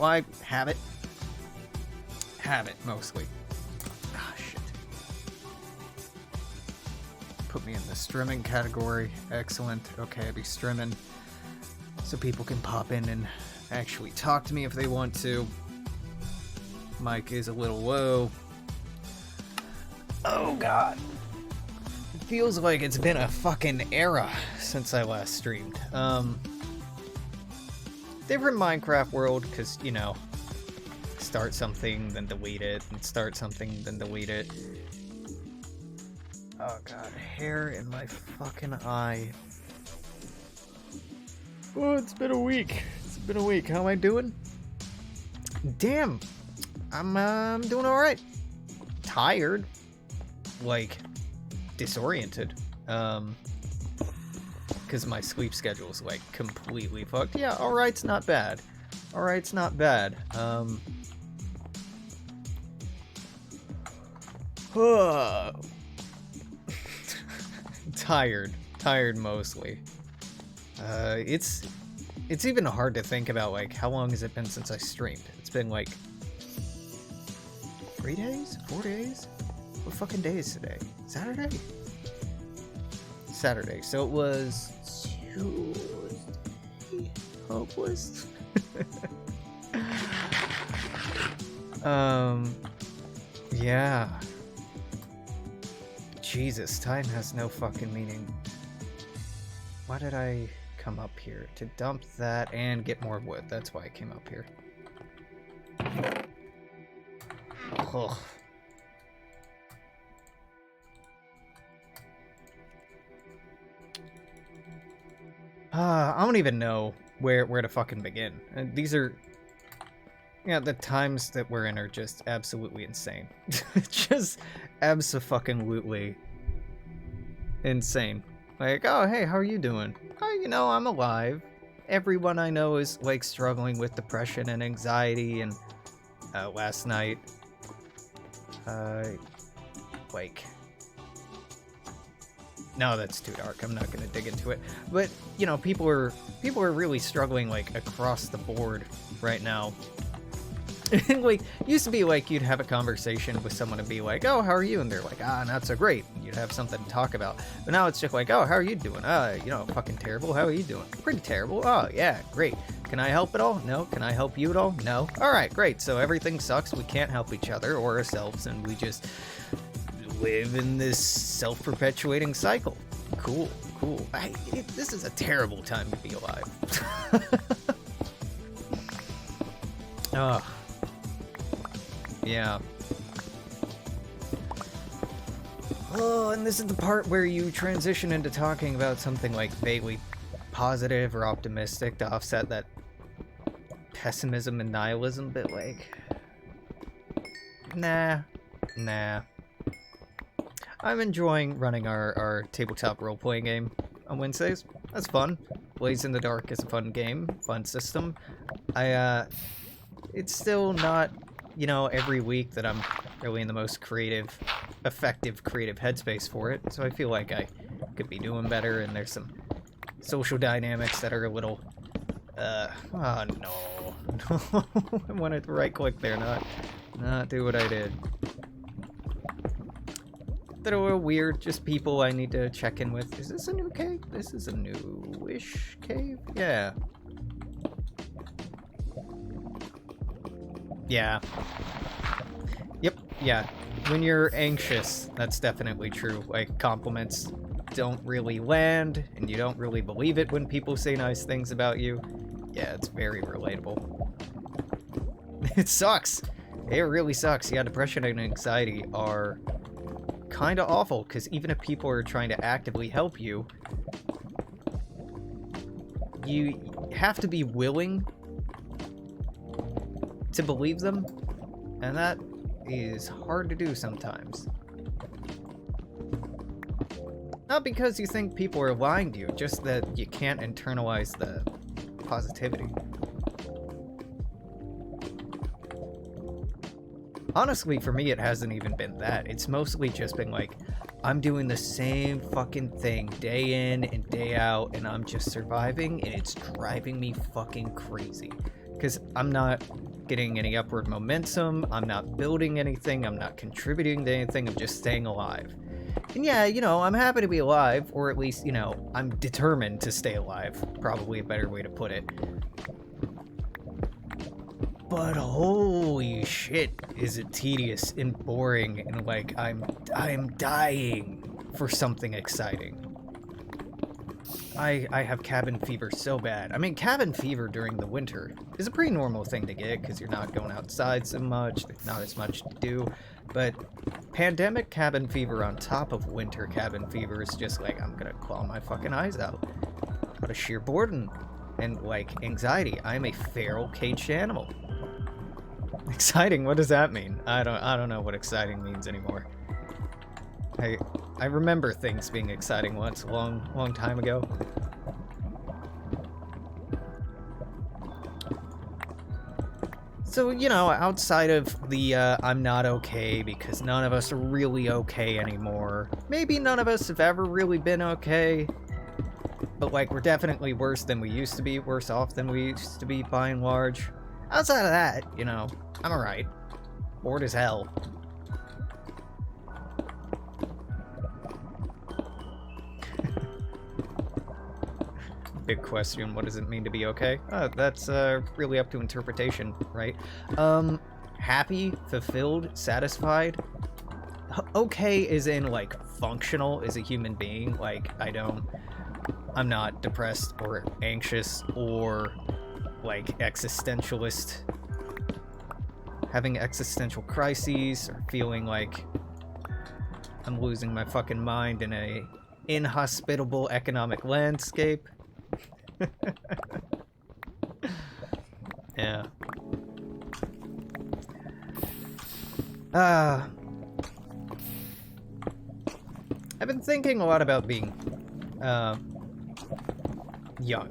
Well, I have it. Have it, mostly. Ah, shit. Put me in the streaming category. Excellent. Okay, I'll be streaming. So people can pop in and actually talk to me if they want to. Mic is a little low. Oh, God. It feels like it's been a fucking era since I last streamed. Different Minecraft world, because, you know, start something, then delete it, and start something, then delete it. Oh god, hair in my fucking eye. Oh, it's been a week. It's been a week. How am I doing? Damn. I'm doing alright. Tired. Like, disoriented. Because my sleep schedule's like completely fucked. Yeah, alright's not bad. Alright's not bad. Tired mostly. It's even hard to think about like how long has it been since I streamed. It's been like 3 days? 4 days? What fucking day is today? Saturday? Saturday. So it was Tuesday. Hopeless. Yeah. Jesus, time has no fucking meaning. Why did I come up here? To dump that and get more wood. That's why I came up here. Ugh. I don't even know where to fucking begin. These are... Yeah, the times that we're in are just absolutely insane. Just abso-fucking-lutely insane. Like, oh, hey, how are you doing? Oh, you know, I'm alive. Everyone I know is, like, struggling with depression and anxiety, and last night, like... No, that's too dark. I'm not gonna dig into it. But, you know, people are really struggling, like, across the board right now. And, like, used to be, like, you'd have a conversation with someone and be like, oh, how are you? And they're like, not so great. And you'd have something to talk about. But now it's just like, oh, how are you doing? You know, fucking terrible. How are you doing? Pretty terrible. Oh, yeah, great. Can I help at all? No. Can I help you at all? No. All right, great. So everything sucks. We can't help each other or ourselves, and we just live in this self-perpetuating cycle. Cool. This is a terrible time to be alive. Ugh. Yeah. Oh, and this is the part where you transition into talking about something like vaguely positive or optimistic to offset that pessimism and nihilism, but like... Nah. I'm enjoying running our tabletop role-playing game on Wednesdays. That's fun. Blaze in the Dark is a fun game, fun system. It's still not, you know, every week that I'm really in the most effective creative headspace for it, so I feel like I could be doing better, and there's some social dynamics that are a little, oh no. I wanted to right-click there, not do what I did. That are a little weird, just people I need to check in with. Is this a new cave? This is a newish cave? Yeah. Yeah. Yep, yeah. When you're anxious, that's definitely true. Like, compliments don't really land, and you don't really believe it when people say nice things about you. Yeah, it's very relatable. It sucks. It really sucks. Yeah, depression and anxiety are kind of awful, because even if people are trying to actively help you, you have to be willing to believe them, and that is hard to do sometimes. Not because you think people are lying to you, just that you can't internalize the positivity. Honestly, for me, it hasn't even been that. It's mostly just been like, I'm doing the same fucking thing day in and day out, and I'm just surviving, and it's driving me fucking crazy. Because I'm not getting any upward momentum. I'm not building anything. I'm not contributing to anything. I'm just staying alive. And yeah, you know, I'm happy to be alive, or at least, you know, I'm determined to stay alive. Probably a better way to put it. But holy shit, is it tedious and boring, and like I'm dying for something exciting. I have cabin fever so bad. I mean, cabin fever during the winter is a pretty normal thing to get because you're not going outside so much, there's not as much to do. But pandemic cabin fever on top of winter cabin fever is just like, I'm gonna claw my fucking eyes out. Out of sheer boredom and like anxiety. I'm a feral caged animal. Exciting, what does that mean? I don't know what exciting means anymore. I remember things being exciting once, a long time ago. So, you know, outside of the I'm not okay because none of us are really okay anymore. Maybe none of us have ever really been okay. But, like, we're definitely worse than we used to be, worse off than we used to be by and large. Outside of that, you know, I'm alright. Bored as hell. Big question, what does it mean to be okay? That's really up to interpretation, right? Happy, fulfilled, satisfied. Okay is in, like, functional as a human being. Like, I'm not depressed or anxious or, like, existentialist. Having existential crises or feeling like I'm losing my fucking mind in a inhospitable economic landscape. Yeah. I've been thinking a lot about being young.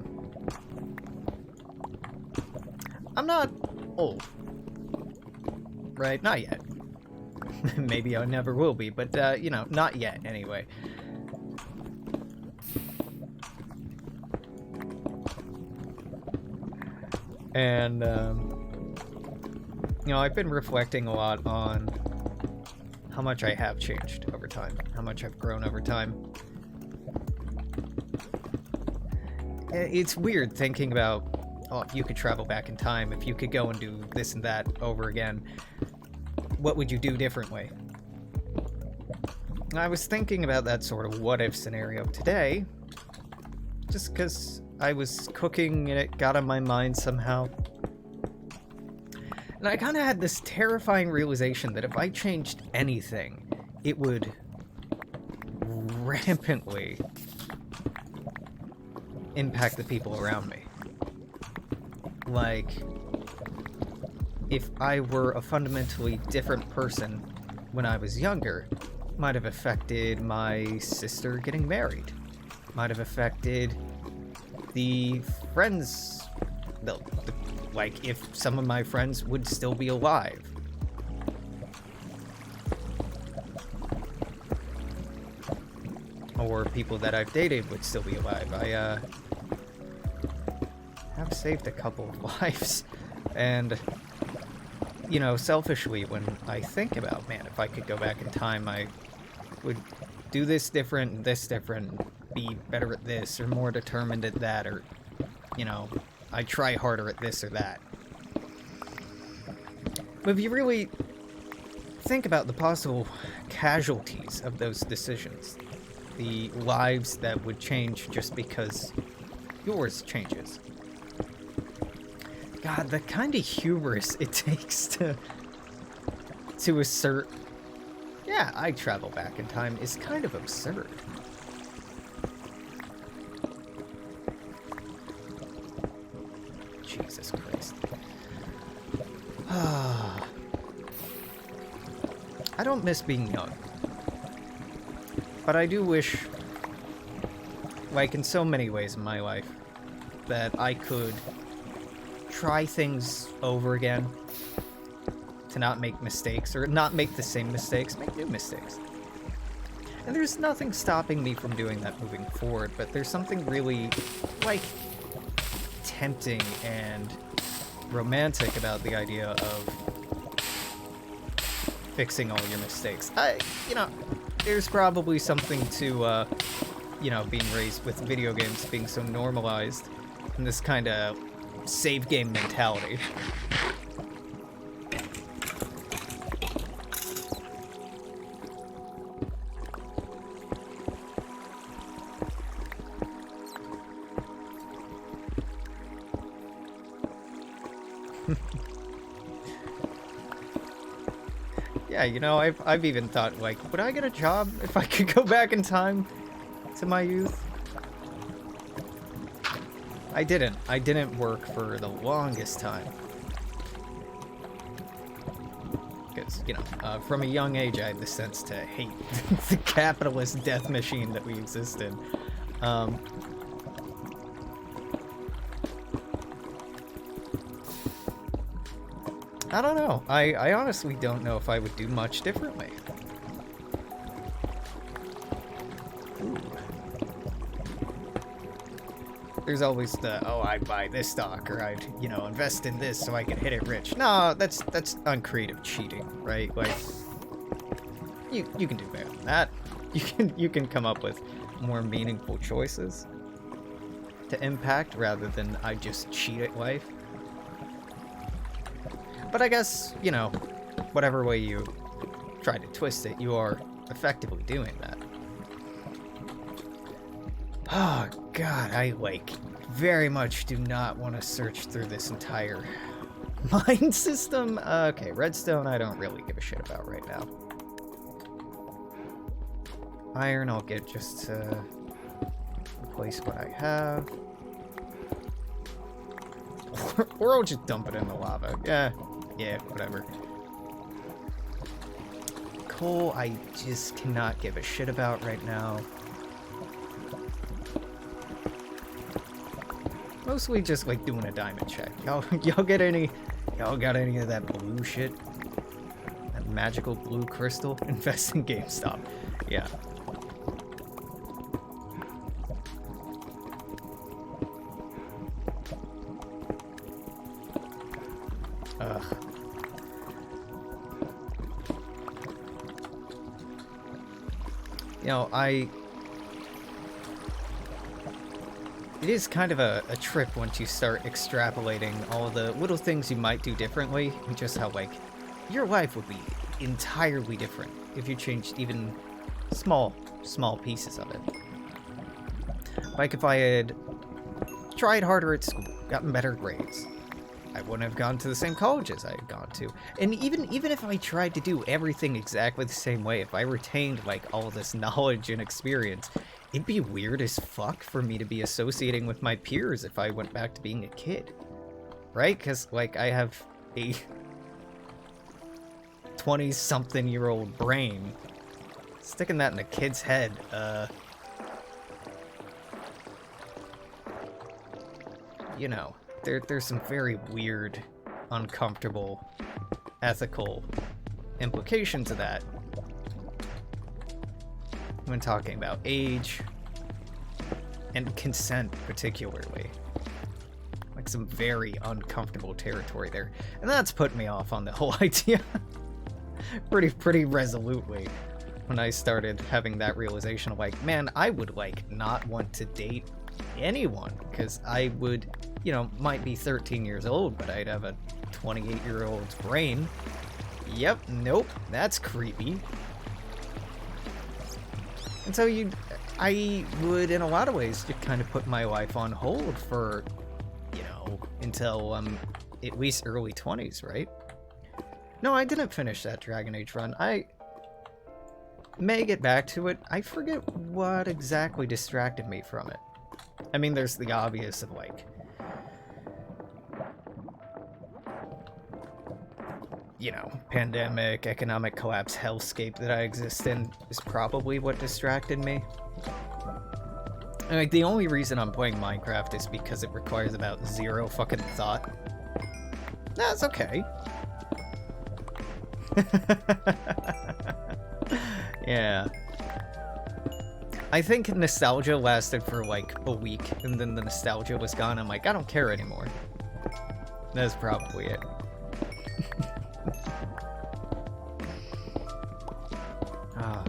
I'm not old. Right? Not yet. Maybe I never will be, but you know, not yet anyway. And, you know, I've been reflecting a lot on how much I have changed over time, how much I've grown over time. It's weird thinking about, oh, if you could travel back in time, if you could go and do this and that over again, what would you do differently? I was thinking about that sort of what-if scenario today, just because I was cooking and it got on my mind somehow. And I kind of had this terrifying realization that if I changed anything, it would rampantly impact the people around me. Like, if I were a fundamentally different person when I was younger, it might have affected my sister getting married. Might have affected the friends, like if some of my friends would still be alive. Or people that I've dated would still be alive. I have saved a couple of lives. And, you know, selfishly, when I think about, man, if I could go back in time, I would do this different, be better at this, or more determined at that, or, you know, I try harder at this or that. But if you really think about the possible casualties of those decisions, the lives that would change just because yours changes. God, the kind of hubris it takes to assert, yeah, I travel back in time is kind of absurd. Jesus Christ. I don't miss being young. But I do wish, like in so many ways in my life, that I could try things over again, to not make mistakes, or not make the same mistakes, make new mistakes. And there's nothing stopping me from doing that moving forward, but there's something really, like, tempting and romantic about the idea of fixing all your mistakes. You know, there's probably something to, you know, being raised with video games being so normalized and this kind of save game mentality. Yeah, you know, I've even thought, like, would I get a job if I could go back in time to my youth? I didn't. I didn't work for the longest time. Because, you know, from a young age, I had the sense to hate the capitalist death machine that we exist in. I don't know. I honestly don't know if I would do much differently. Ooh. There's always the, oh, I'd buy this stock, or I'd, you know, invest in this so I can hit it rich. No, that's uncreative cheating, right? Like, you can do better than that. You can come up with more meaningful choices to impact rather than I just cheat at life. But I guess, you know, whatever way you try to twist it, you are effectively doing that. Oh, God, I, like, very much do not want to search through this entire mine system. Okay, redstone I don't really give a shit about right now. Iron I'll get just to replace what I have. Or I'll just dump it in the lava. Yeah, whatever. Coal, I just cannot give a shit about right now. Mostly just like doing a diamond check. Y'all got any of that blue shit? That magical blue crystal? Invest in GameStop. Yeah. Ugh. You know, it is kind of a trip once you start extrapolating all the little things you might do differently, and just how, like, your life would be entirely different if you changed even small pieces of it. Like if I had tried harder at school, gotten better grades, I wouldn't have gone to the same colleges I had gone to. And even if I tried to do everything exactly the same way, if I retained, like, all this knowledge and experience, it'd be weird as fuck for me to be associating with my peers if I went back to being a kid. Right? Because, like, I have a 20-something-year-old brain. Sticking that in a kid's head, you know, there's some very weird, uncomfortable, ethical implications of that when talking about age and consent particularly. Like some very uncomfortable territory there. And that's put me off on the whole idea pretty resolutely when I started having that realization of, like, man, I would, like, not want to date anyone because I would, you know, might be 13 years old, but I'd have a 28-year-old's brain. Yep, nope, that's creepy. And so I would, in a lot of ways, just kind of put my life on hold for, you know, until at least early 20s, right? No, I didn't finish that Dragon Age run. I may get back to it. I forget what exactly distracted me from it. I mean, there's the obvious of, like, you know, pandemic, economic collapse, hellscape that I exist in is probably what distracted me. And, like, the only reason I'm playing Minecraft is because it requires about zero fucking thought. That's okay. Yeah. I think nostalgia lasted for, like, a week, and then the nostalgia was gone. I'm like, I don't care anymore. That's probably it. Ah.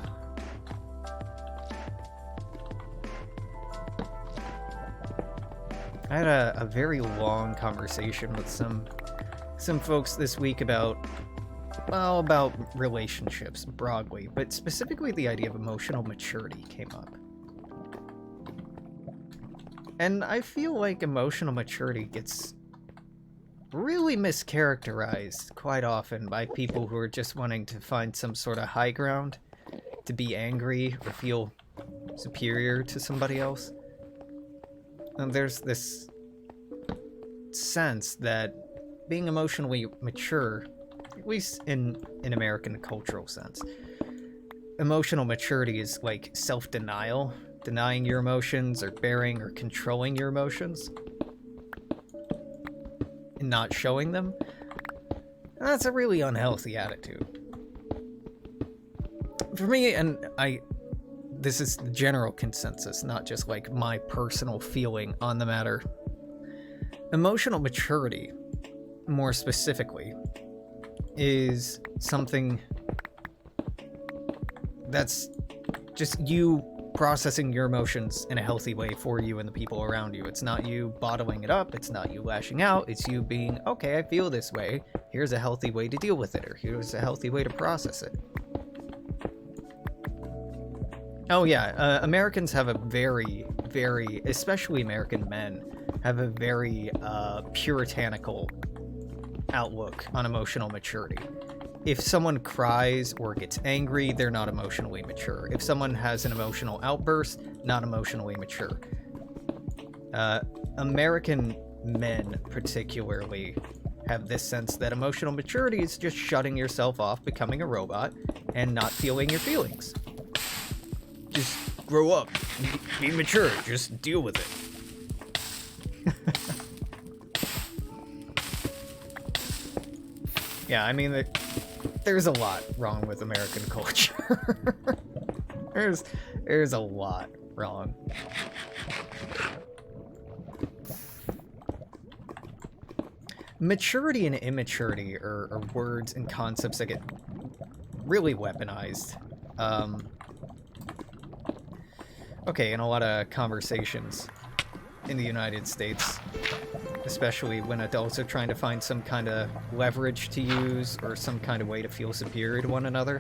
I had a very long conversation with some folks this week about, well, about relationships broadly, but specifically the idea of emotional maturity came up. And I feel like emotional maturity gets really mischaracterized quite often by people who are just wanting to find some sort of high ground, to be angry or feel superior to somebody else. And there's this sense that being emotionally mature, at least in an American cultural sense, emotional maturity is like self-denial, denying your emotions or bearing or controlling your emotions and not showing them. And that's a really unhealthy attitude. For me, and this is the general consensus, not just like my personal feeling on the matter. Emotional maturity, more specifically, is something that's just you processing your emotions in a healthy way for you and the people around you. It's not you bottling it up, it's not you lashing out, it's you being, okay, I feel this way, here's a healthy way to deal with it, or here's a healthy way to process it. Oh yeah, Americans have a very, especially American men, have a very puritanical outlook on emotional maturity. If someone cries or gets angry, they're not emotionally mature. If someone has an emotional outburst, not emotionally mature. American men particularly have this sense that emotional maturity is just shutting yourself off, becoming a robot, and not feeling your feelings. Just grow up, be mature, just deal with it. Yeah, I mean, there's a lot wrong with American culture. there's a lot wrong. Maturity and immaturity are words and concepts that get really weaponized. Okay, in a lot of conversations in the United States, especially when adults are trying to find some kind of leverage to use or some kind of way to feel superior to one another.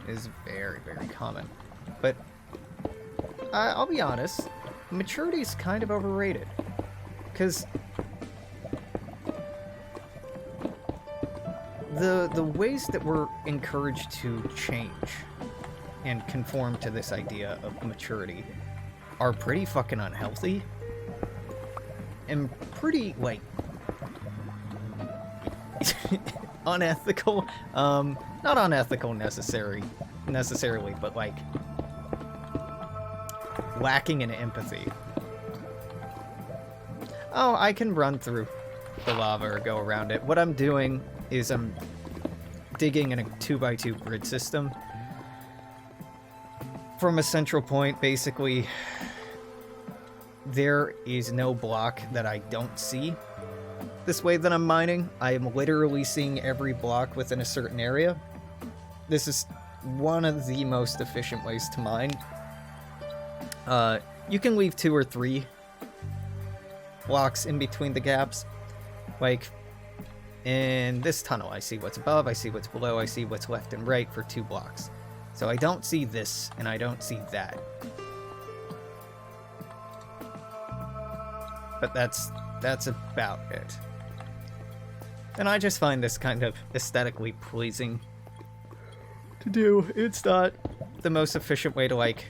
It is very, very common. But I'll be honest, maturity is kind of overrated. Because the ways that we're encouraged to change and conform to this idea of maturity are pretty fucking unhealthy and pretty, like, unethical. Not unethical necessarily, but like lacking in empathy. Oh, I can run through the lava or go around it. What I'm doing is I'm digging in a 2x2 grid system from a central point. Basically, there is no block that I don't see. This way that I'm mining, I am literally seeing every block within a certain area. This is one of the most efficient ways to mine. You can leave 2 or 3 blocks in between the gaps. Like, in this tunnel, I see what's above, I see what's below, I see what's left and right for 2 blocks. So I don't see this, and I don't see that. But that's about it. And I just find this kind of aesthetically pleasing to do. It's not the most efficient way to, like,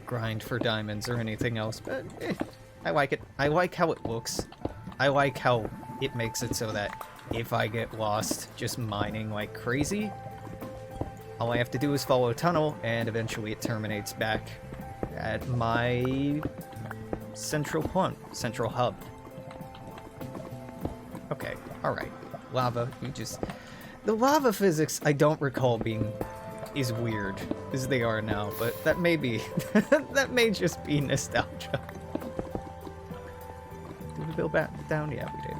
grind for diamonds or anything else, but I like it. I like how it looks. I like how it makes it so that if I get lost just mining like crazy, all I have to do is follow a tunnel, and eventually it terminates back at my central hub. Okay, alright. Lava, the lava physics I don't recall is weird. as they are now, but that may be that may just be nostalgia. Did we build back down? Yeah, we did.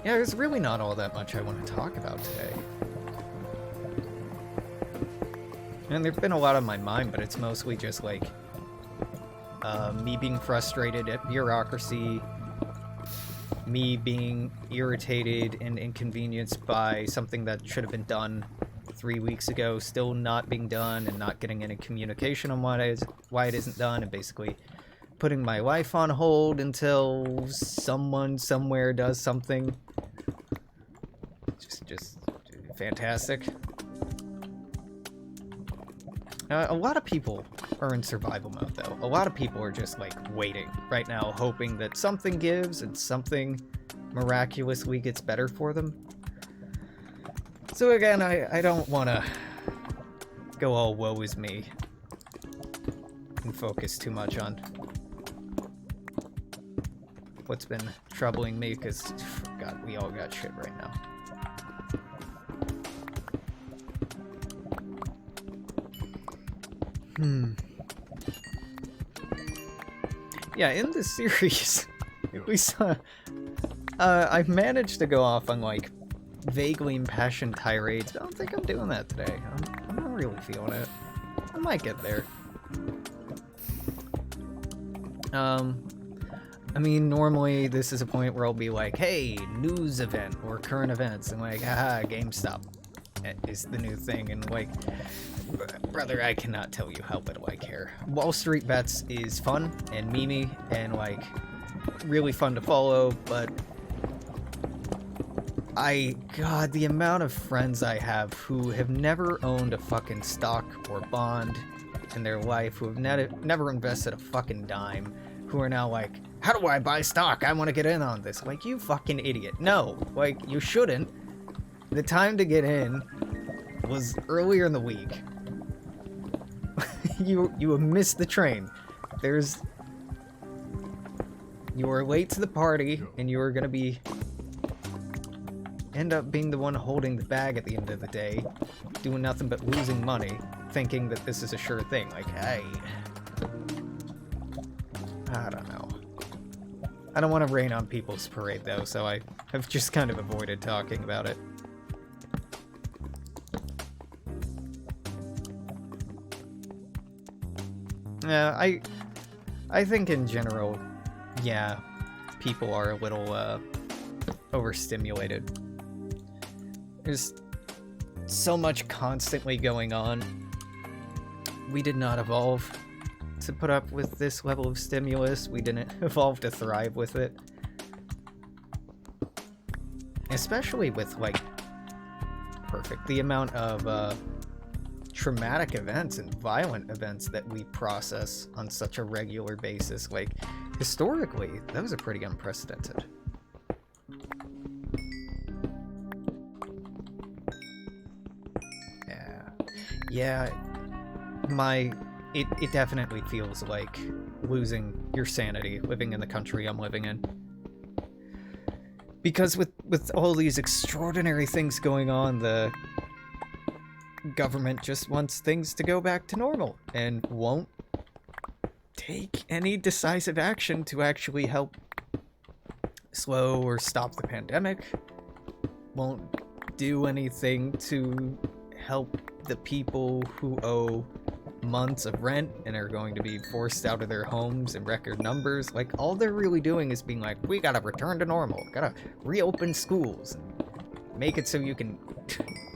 Yeah, there's really not all that much I want to talk about today. And there've been a lot on my mind, but it's mostly just like me being frustrated at bureaucracy, me being irritated and inconvenienced by something that should have been done 3 weeks ago, still not being done, and not getting any communication on why it isn't done, and basically putting my life on hold until someone somewhere does something. Just fantastic. A lot of people are in survival mode, though. A lot of people are just, like, waiting right now, hoping that something gives and something miraculously gets better for them. So again, I don't want to go all woe is me and focus too much on what's been troubling me, because, God, we all got shit right now. Yeah, in this series, we saw... I've managed to go off on, like, vaguely impassioned tirades, but I don't think I'm doing that today. I'm not really feeling it. I might get there. I mean, normally this is a point where I'll be like, hey, news event or current events, and like, haha, GameStop is the new thing, and like, brother, I cannot tell you how little I care. Wall Street Bets is fun and memey and like really fun to follow, but God, the amount of friends I have who have never owned a fucking stock or bond in their life, who have never invested a fucking dime, who are now like, how do I buy stock? I want to get in on this. Like, you fucking idiot. No, like, you shouldn't. The time to get in was earlier in the week. You have missed the train. You were late to the party, and you were gonna end up being the one holding the bag at the end of the day, doing nothing but losing money, thinking that this is a sure thing. Like, hey, I don't know. I don't want to rain on people's parade, though, so I have just kind of avoided talking about it. Yeah, I think in general, yeah, people are a little overstimulated. There's so much constantly going on. We did not evolve to put up with this level of stimulus. We didn't evolve to thrive with it. Especially with, like, the amount of traumatic events and violent events that we process on such a regular basis. Like, historically, those are pretty unprecedented. Yeah, it definitely feels like losing your sanity living in the country I'm living in. Because with all these extraordinary things going on, the government just wants things to go back to normal and won't take any decisive action to actually help slow or stop the pandemic. Won't do anything to help the people who owe months of rent and are going to be forced out of their homes in record numbers. Like, all they're really doing is being like, we gotta return to normal, gotta reopen schools and make it so you can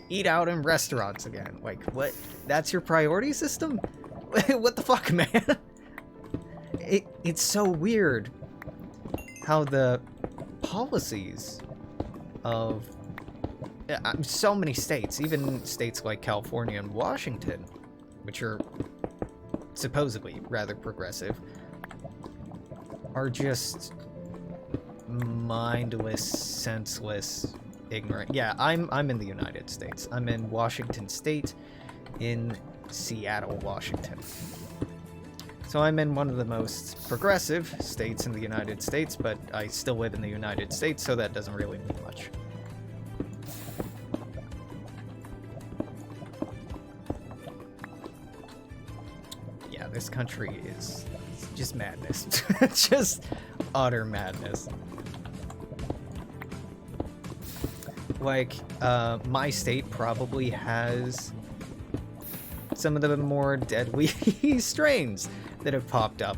eat out in restaurants again. Like, what? That's your priority system? What the fuck, man? It's so weird how the policies of so many states, even states like California and Washington, which are supposedly rather progressive, are just mindless, senseless, ignorant. Yeah, I'm in the United States. I'm in Washington State, in Seattle, Washington. So I'm in one of the most progressive states in the United States, but I still live in the United States, so that doesn't really mean much. Yeah, this country is just madness. Just utter madness. Like, my state probably has some of the more deadly strains that have popped up.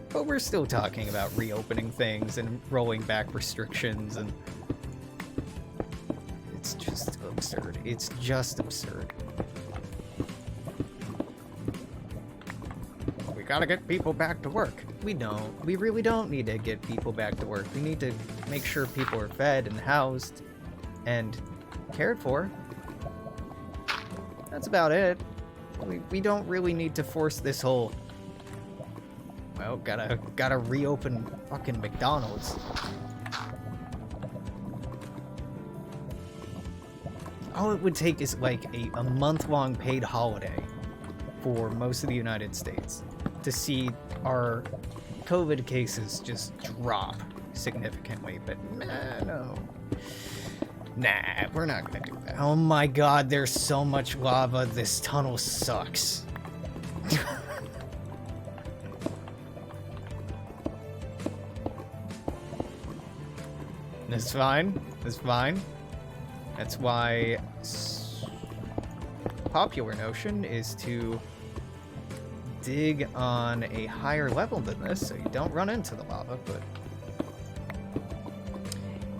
But we're still talking about reopening things and rolling back restrictions, and it's just absurd. It's just absurd. We gotta get people back to work. We don't. We really don't need to get people back to work. We need to make sure people are fed and housed and cared for. That's about it. We don't really need to force this whole, well, gotta reopen fucking McDonald's. All it would take is like a month-long paid holiday for most of the United States to see our COVID cases just drop significantly, but no. Nah, we're not gonna do that. Oh my god, there's so much lava. This tunnel sucks. It's fine. It's fine. That's why popular notion is to dig on a higher level than this so you don't run into the lava, but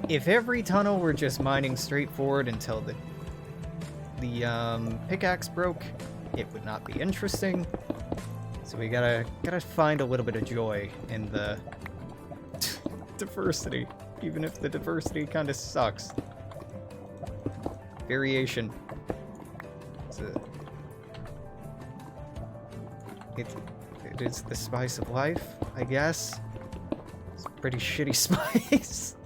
if every tunnel were just mining straight forward until the pickaxe broke, it would not be interesting. So we gotta find a little bit of joy in the diversity, even if the diversity kind of sucks. Variation. It is the spice of life, I guess. It's a pretty shitty spice.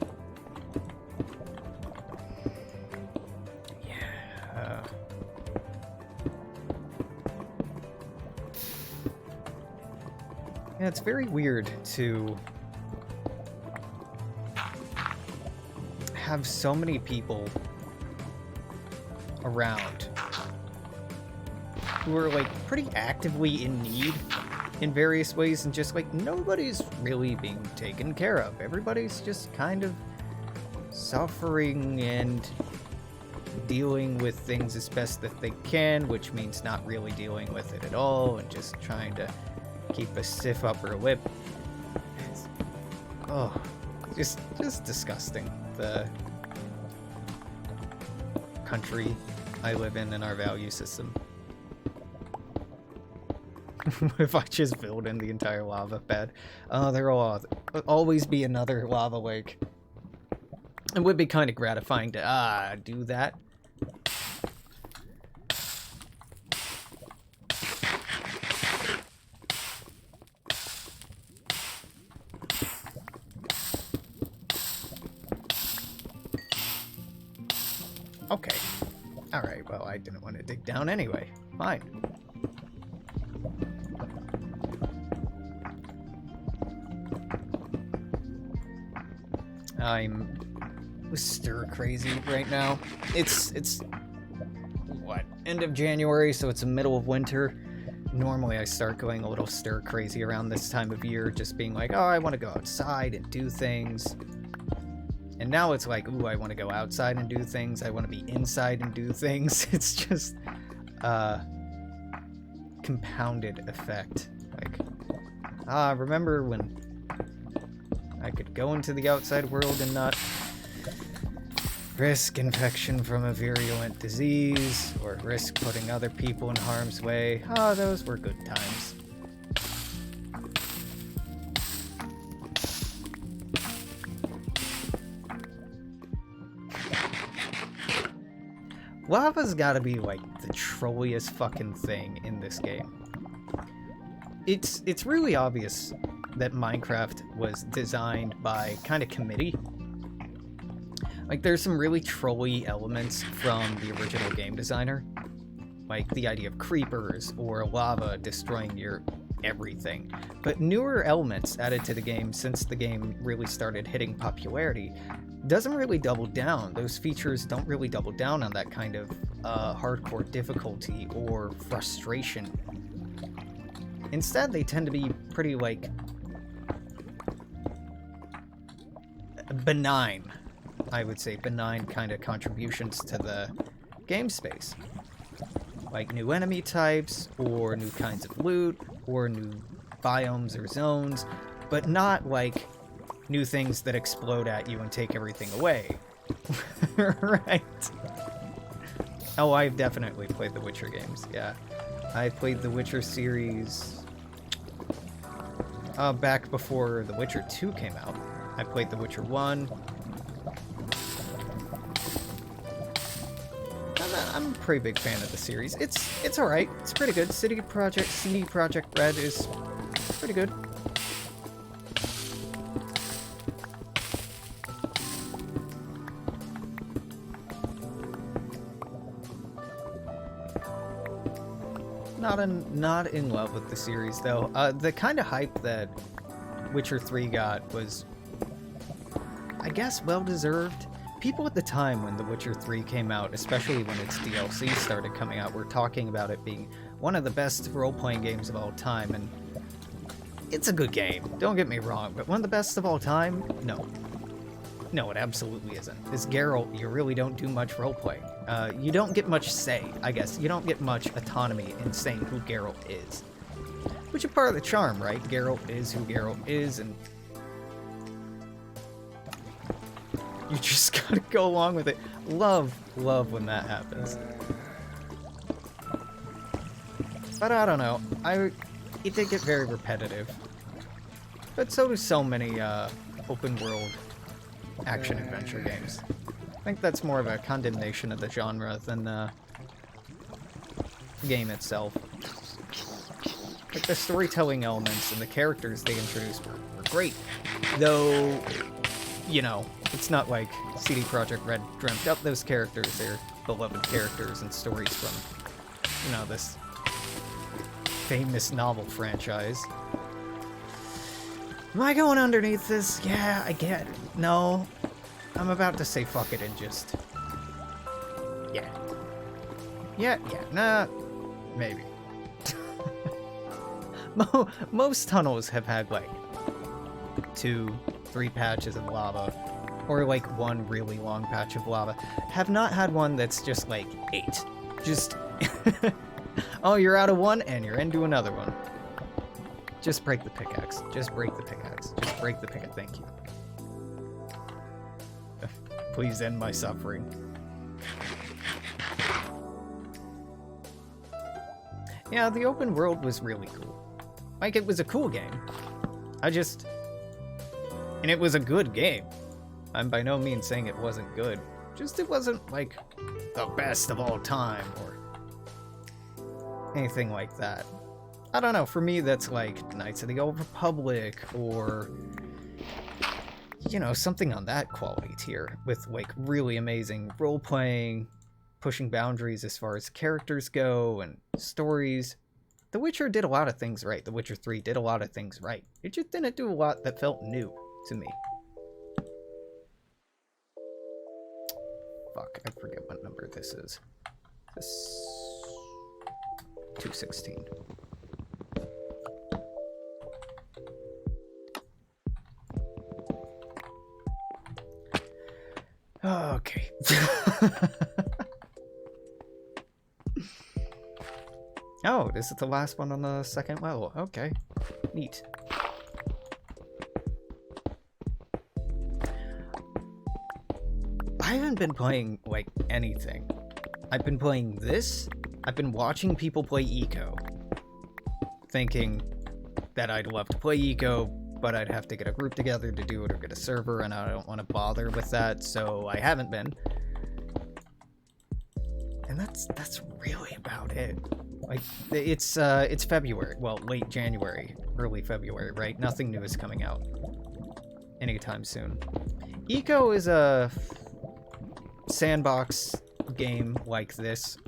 Yeah, it's very weird to have so many people around who are like pretty actively in need in various ways, and just like nobody's really being taken care of. Everybody's just kind of suffering and dealing with things as best that they can, which means not really dealing with it at all and just trying to keep a stiff upper lip. It's, just disgusting. The country I live in and our value system. If I just filled in the entire lava bed, there'll always be another lava lake. It would be kind of gratifying to do that. Okay. Alright, well, I didn't want to dig down anyway. Fine. I'm stir crazy right now. It's what, end of January, so it's the middle of winter. Normally I start going a little stir crazy around this time of year, just being like, oh, I want to go outside and do things. And now it's like, ooh, I want to go outside and do things. I want to be inside and do things. It's just compounded effect. Like, remember when I could go into the outside world and not risk infection from a virulent disease, or risk putting other people in harm's way? Those were good times. Lava's gotta be like the trolliest fucking thing in this game. It's really obvious that Minecraft was designed by kind of committee. Like, there's some really trolly elements from the original game designer. like the idea of creepers or lava destroying your everything. But newer elements added to the game since the game really started hitting popularity doesn't really double down. Those features don't really double down on that kind of hardcore difficulty or frustration. Instead, they tend to be pretty, like, benign, I would say, benign kind of contributions to the game space. Like new enemy types, or new kinds of loot, or new biomes or zones, but not like new things that explode at you and take everything away. Right. Oh, I've definitely played the Witcher games, yeah. I played the Witcher series back before the Witcher 2 came out. I played the Witcher 1. I'm a pretty big fan of the series. It's alright. It's pretty good. CD Projekt Red is pretty good. Not in love with the series though. The kind of hype that Witcher 3 got was, I guess, well deserved. People at the time when The Witcher 3 came out, especially when its DLC started coming out, were talking about it being one of the best role-playing games of all time, and it's a good game, don't get me wrong, but one of the best of all time? No. No, it absolutely isn't. As Geralt, you really don't do much role-playing. You don't get much say, I guess. You don't get much autonomy in saying who Geralt is. Which is part of the charm, right? Geralt is who Geralt is, and you just gotta go along with it. Love when that happens. But I don't know. It did get very repetitive. But so do so many open world action-adventure games. I think that's more of a condemnation of the genre than the game itself. Like, the storytelling elements and the characters they introduced were great. Though, you know, it's not like CD Projekt Red dreamt up those characters. They're beloved characters and stories from, you know, this famous novel franchise. Am I going underneath this? Yeah, I get it. No. I'm about to say fuck it and just... Yeah. Yeah, nah. Maybe. Most tunnels have had, like, 2-3 patches of lava. Or, like, one really long patch of lava. Have not had one that's just, like, 8. Just... Oh, you're out of one, and you're into another one. Just break the pickaxe. Just break the pickaxe. Just break the pickaxe. Thank you. Please end my suffering. Yeah, the open world was really cool. Like, it was a cool game. And it was a good game. I'm by no means saying it wasn't good. Just it wasn't, like, the best of all time, or anything like that. I don't know, for me that's like Knights of the Old Republic, or, you know, something on that quality tier, with, like, really amazing role-playing, pushing boundaries as far as characters go, and stories. The Witcher did a lot of things right. The Witcher 3 did a lot of things right. It just didn't do a lot that felt new to me. Fuck, I forget what number this is. This... 216. Okay. Oh, this is the last one on the second level. Okay. Neat. I haven't been playing, like, anything. I've been playing this. I've been watching people play Eco. Thinking that I'd love to play Eco, but I'd have to get a group together to do it or get a server, and I don't want to bother with that, so I haven't been. And that's really about it. Like, it's February. Well, late January, early February, right? Nothing new is coming out anytime soon. Eco is a sandbox game like this,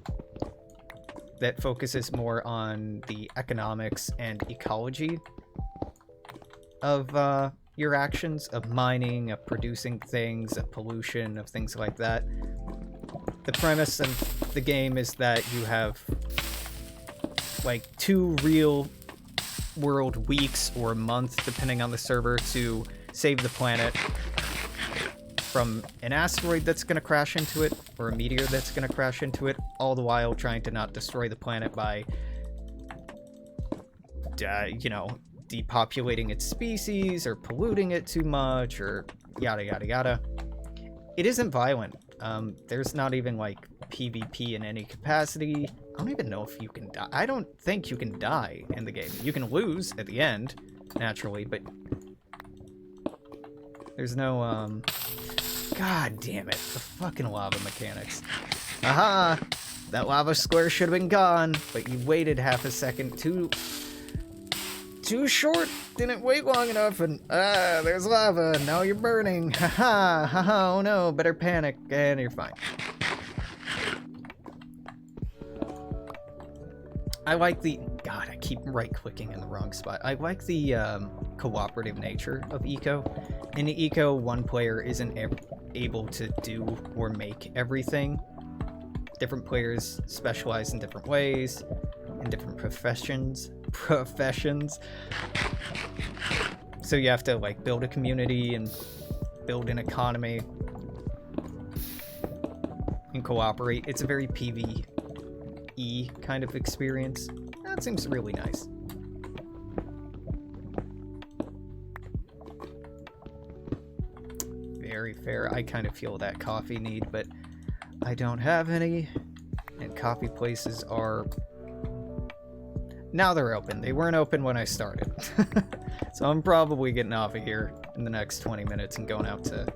that focuses more on the economics and ecology of your actions, of mining, of producing things, of pollution, of things like that. The premise of the game is that you have like 2 real world weeks or a month, depending on the server, to save the planet from an asteroid that's going to crash into it, or a meteor that's going to crash into it, all the while trying to not destroy the planet by, you know, depopulating its species, or polluting it too much, or yada yada yada. It isn't violent. There's not even, like, PvP in any capacity. I don't even know if you can die. I don't think you can die in the game. You can lose at the end, naturally, but there's no, God damn it. The fucking lava mechanics. Aha! That lava square should have been gone, but you waited half a second too short. Didn't wait long enough, and there's lava. Now you're burning. Haha, haha, oh no, better panic, and you're fine. I like the... God, I keep right-clicking in the wrong spot. I like the cooperative nature of Eco. In Eco, one player isn't able to do or make everything. Different players specialize in different ways, in different professions. So you have to, like, build a community and build an economy and cooperate. It's a very PvE kind of experience. That seems really nice. Very fair. I kind of feel that coffee need, but I don't have any. And coffee places are... Now they're open. They weren't open when I started. So I'm probably getting off of here in the next 20 minutes and going out to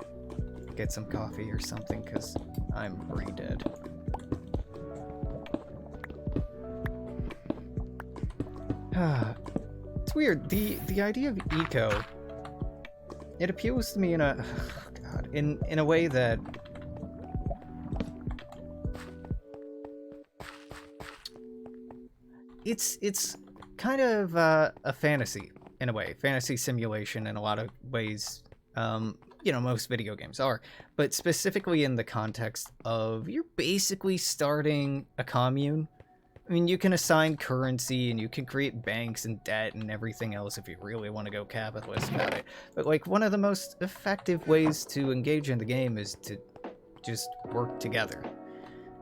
get some coffee or something, because I'm brain dead. It's weird. The idea of eco, it appeals to me in a in a way that it's kind of a fantasy in a way, fantasy simulation in a lot of ways. You know, most video games are, but specifically in the context of you're basically starting a commune. I mean, you can assign currency and you can create banks and debt and everything else if you really want to go capitalist about it. But, like, one of the most effective ways to engage in the game is to just work together.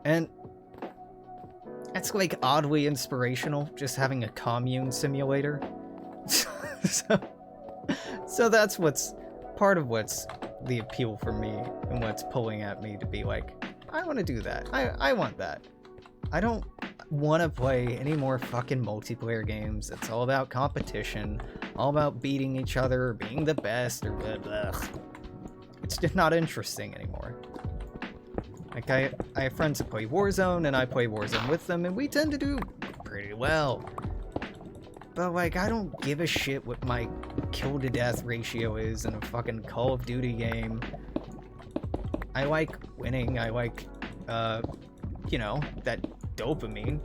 And it's, like, oddly inspirational, just having a commune simulator. So that's what's part of what's the appeal for me and what's pulling at me to be like, I want to do that. I want that. I don't want to play any more fucking multiplayer games. It's all about competition, all about beating each other, or being the best, or blah, blah. It's just not interesting anymore. Like, I have friends that play Warzone, and I play Warzone with them, and we tend to do pretty well. But, like, I don't give a shit what my kill-to-death ratio is in a fucking Call of Duty game. I like winning. I like, you know, that dopamine,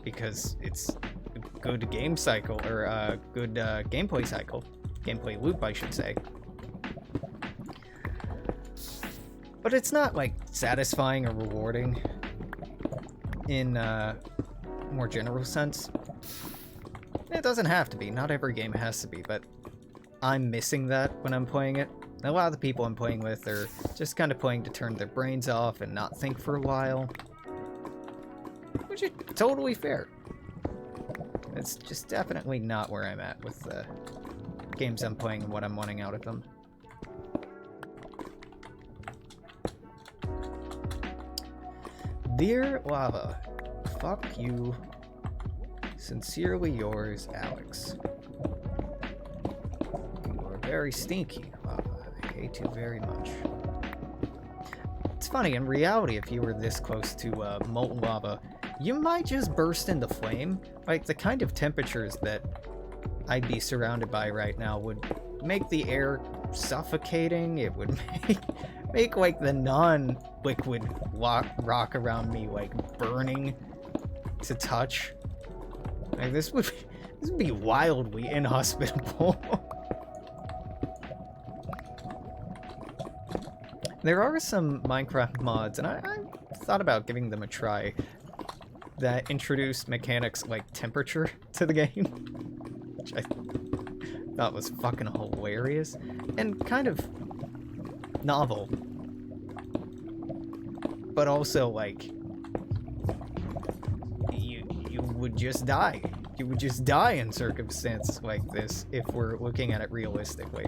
because it's a good game cycle, or a good gameplay cycle. Gameplay loop, I should say. But it's not, like, satisfying or rewarding in a more general sense. It doesn't have to be. Not every game has to be, but I'm missing that when I'm playing it. A lot of the people I'm playing with are just kind of playing to turn their brains off and not think for a while. Which is totally fair. It's just definitely not where I'm at with the games I'm playing and what I'm wanting out of them. Dear Lava, fuck you. Sincerely yours, Alex. You are very stinky, Lava. I hate you very much. It's funny, in reality, if you were this close to molten lava, you might just burst into flame. Like, the kind of temperatures that I'd be surrounded by right now would make the air suffocating. It would make like, the non-liquid rock around me, like, burning. to touch. Like, this would be wildly inhospitable. There are some Minecraft mods, and I thought about giving them a try, that introduced mechanics like temperature to the game, which I thought was fucking hilarious and kind of novel, but also like you would just die. You would just die in circumstances like this if we're looking at it realistically.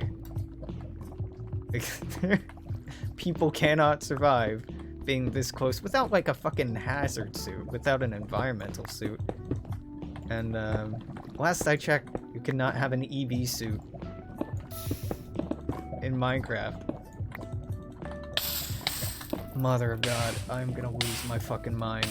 People cannot survive being this close without like a fucking hazard suit, without an environmental suit. And last I checked, you cannot have an EV suit in Minecraft. Mother of God, I'm gonna lose my fucking mind.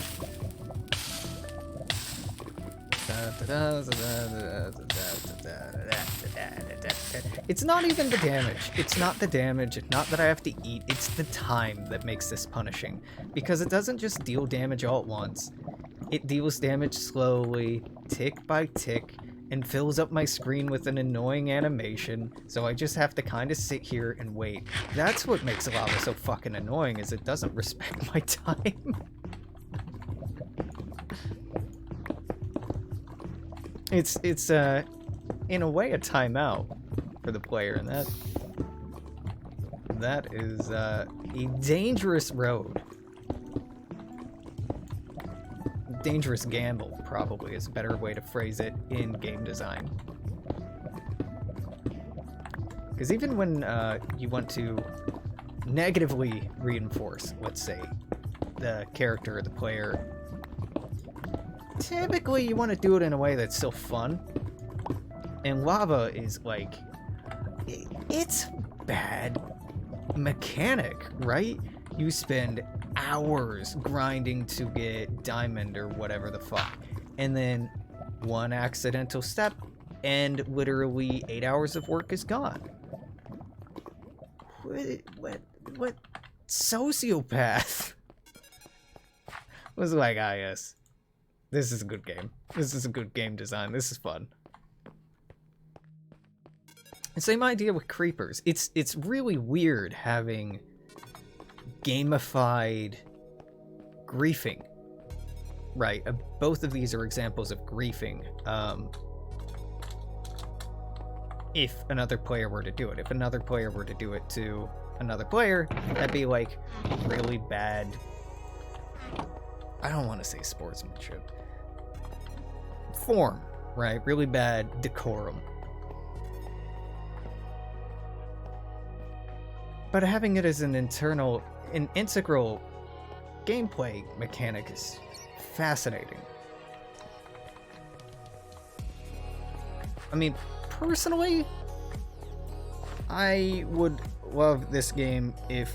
It's not even the damage. It's not the damage. It's not that I have to eat. It's the time that makes this punishing. Because it doesn't just deal damage all at once. It deals damage slowly, tick by tick, and fills up my screen with an annoying animation, so I just have to kind of sit here and wait. That's what makes lava so fucking annoying, is it doesn't respect my time. It's in a way a timeout for the player, and that is a dangerous road. Dangerous gamble, probably, is a better way to phrase it in game design. Because even when you want to negatively reinforce, let's say, the character or the player, typically you want to do it in a way that's still fun. And lava is like, it's bad mechanic, right? You spend hours grinding to get diamond or whatever the fuck, and then one accidental step and literally 8 hours of work is gone. What sociopath was like, ah yes, this is a good game. This is a good game design. This is fun. Same idea with creepers. It's really weird having gamified griefing. Right, both of these are examples of griefing. If another player were to do it. If another player were to do it to another player, that'd be like really bad, I don't want to say sportsmanship, form, right? Really bad decorum. But having it as an integral gameplay mechanic is fascinating. I mean, personally, I would love this game if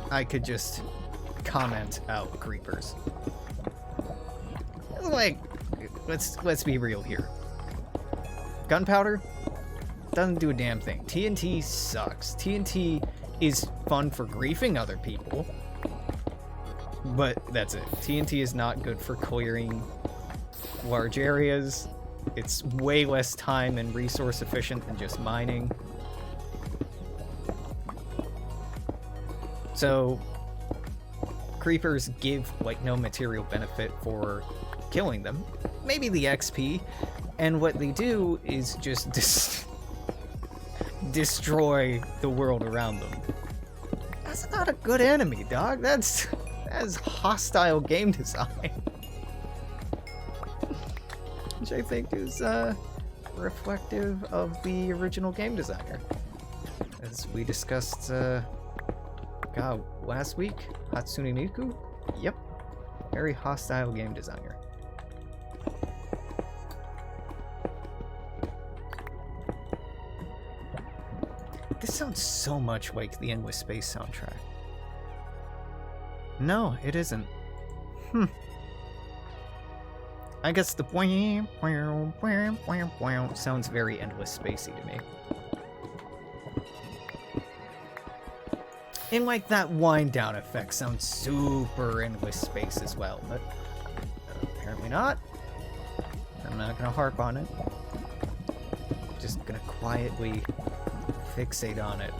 I could just comment out creepers. Like, let's be real here. Gunpowder doesn't do a damn thing. TNT sucks. TNT is fun for griefing other people, but that's it. TNT is not good for clearing large areas. It's way less time and resource efficient than just mining. So creepers give like no material benefit for killing them. Maybe the XP, and what they do is just destroy the world around them. That's not a good enemy, dog. That's hostile game design. Which I think is reflective of the original game designer. As we discussed last week, Hatsune Miku? Yep. Very hostile game designer. This sounds so much like the Endless Space soundtrack. No, it isn't. I guess the sounds very Endless Spacey to me. And like that wind down effect sounds super Endless Space as well, but apparently not. I'm not gonna harp on it. Just gonna quietly fixate on it.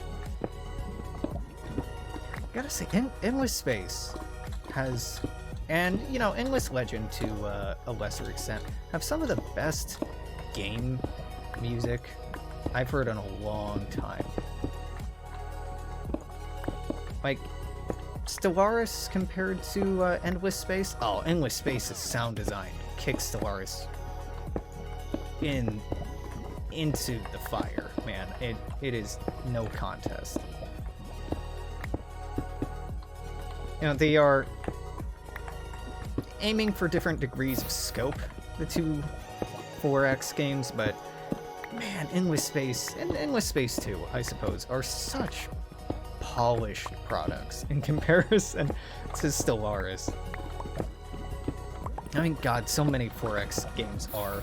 Gotta say, Endless Space has, and you know, Endless Legend to a lesser extent, have some of the best game music I've heard in a long time. Like, Stellaris compared to Endless Space? Oh, Endless Space's sound design kicks Stellaris into the fire, man. It is no contest. You know, they are aiming for different degrees of scope, the two 4X games, but man, Endless Space and Endless Space 2, I suppose, are such polished products in comparison to Stellaris. I mean, God, so many 4X games are.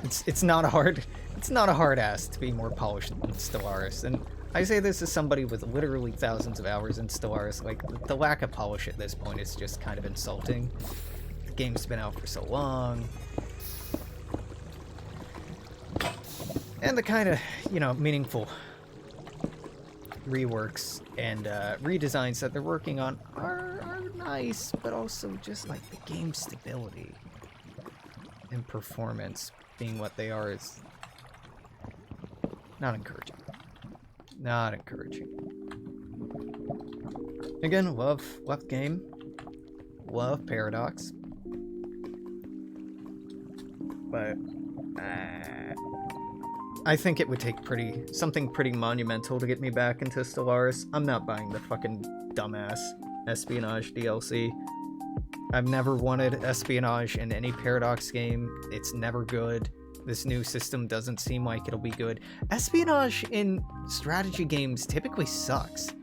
It's not a hard ask to be more polished than Stellaris, and I say this as somebody with literally thousands of hours in Stellaris. Like, the lack of polish at this point is just kind of insulting. The game's been out for so long. And the kind of, you know, meaningful reworks and redesigns that they're working on are nice, but also just like the game stability and performance being what they are is not encouraging. Not encouraging. Again, love game. Love Paradox. But I think it would take something pretty monumental to get me back into Stellaris. I'm not buying the fucking dumbass espionage DLC. I've never wanted espionage in any Paradox game. It's never good. This new system doesn't seem like it'll be good. Espionage in strategy games typically sucks.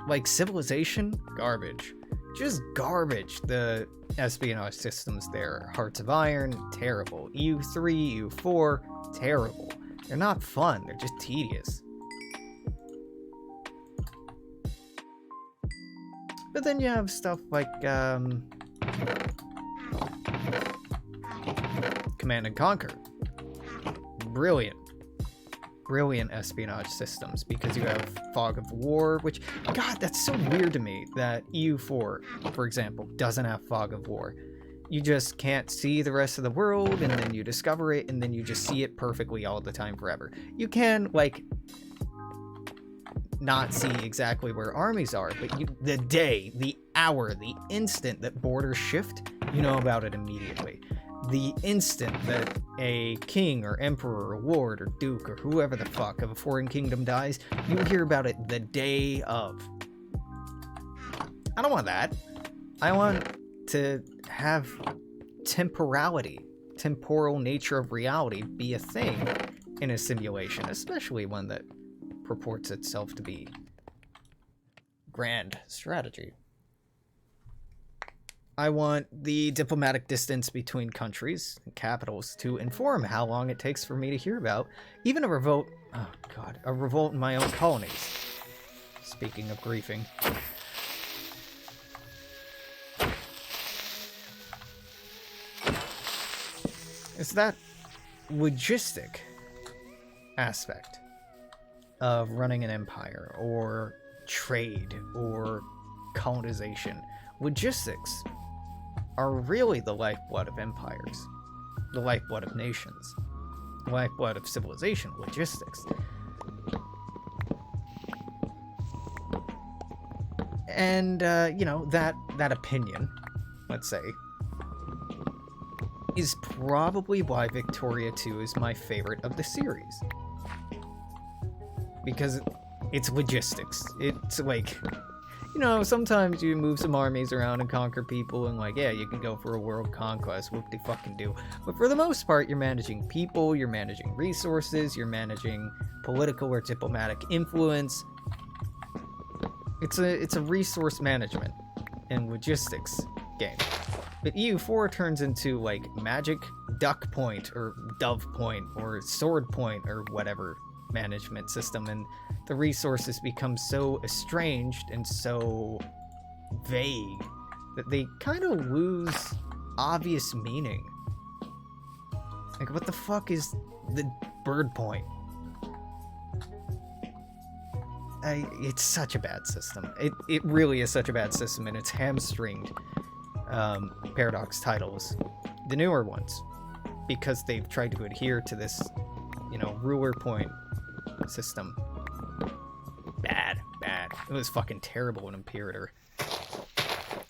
Like Civilization, garbage. Just garbage. The espionage systems there. Hearts of Iron, terrible. EU3, EU4, terrible. They're not fun, they're just tedious. But then you have stuff like Command and Conquer. Brilliant espionage systems, because you have Fog of War, which, God, that's so weird to me that EU4, for example, doesn't have Fog of War. You just can't see the rest of the world, and then you discover it, and then you just see it perfectly all the time forever. You can, like, not see exactly where armies are, but the day, the hour, the instant that borders shift, you know about it immediately. The instant that a king or emperor or lord or duke or whoever the fuck of a foreign kingdom dies, you hear about it the day of. I don't want that. I want to have temporal nature of reality be a thing in a simulation, especially one that purports itself to be grand strategy. I want the diplomatic distance between countries and capitals to inform how long it takes for me to hear about even a revolt. Oh God, a revolt in my own colonies. Speaking of griefing. It's that logistic aspect of running an empire or trade or colonization. Logistics are really the lifeblood of empires, the lifeblood of nations, the lifeblood of civilization, logistics. And, you know, that opinion, let's say, is probably why Victoria 2 is my favorite of the series. Because it's logistics. It's like, you know, sometimes you move some armies around and conquer people and like, yeah, you can go for a world conquest, whoop-de-fucking-do. But for the most part, you're managing people, you're managing resources, you're managing political or diplomatic influence. It's a resource management and logistics game. But EU4 turns into, like, magic duck point, or dove point, or sword point, or whatever management system, and the resources become so estranged and so vague that they kind of lose obvious meaning. Like, what the fuck is the bird point? It's such a bad system. It really is such a bad system, and it's hamstringed Paradox titles, the newer ones, because they've tried to adhere to this, ruler point system. Bad. It was fucking terrible in Imperator.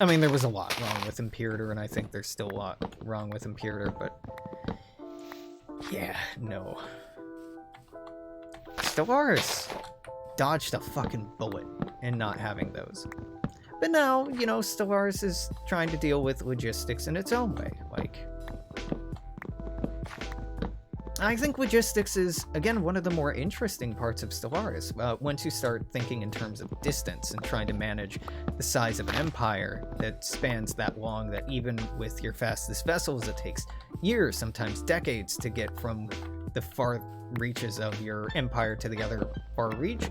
I mean, there was a lot wrong with Imperator, and I think there's still a lot wrong with Imperator, but yeah, no. Stellaris dodged a fucking bullet in not having those. But now, Stellaris is trying to deal with logistics in its own way. Like, I think logistics is, again, one of the more interesting parts of Stellaris. Once you start thinking in terms of distance and trying to manage the size of an empire that spans that long, that even with your fastest vessels, it takes years, sometimes decades, to get from the far reaches of your empire to the other far reach.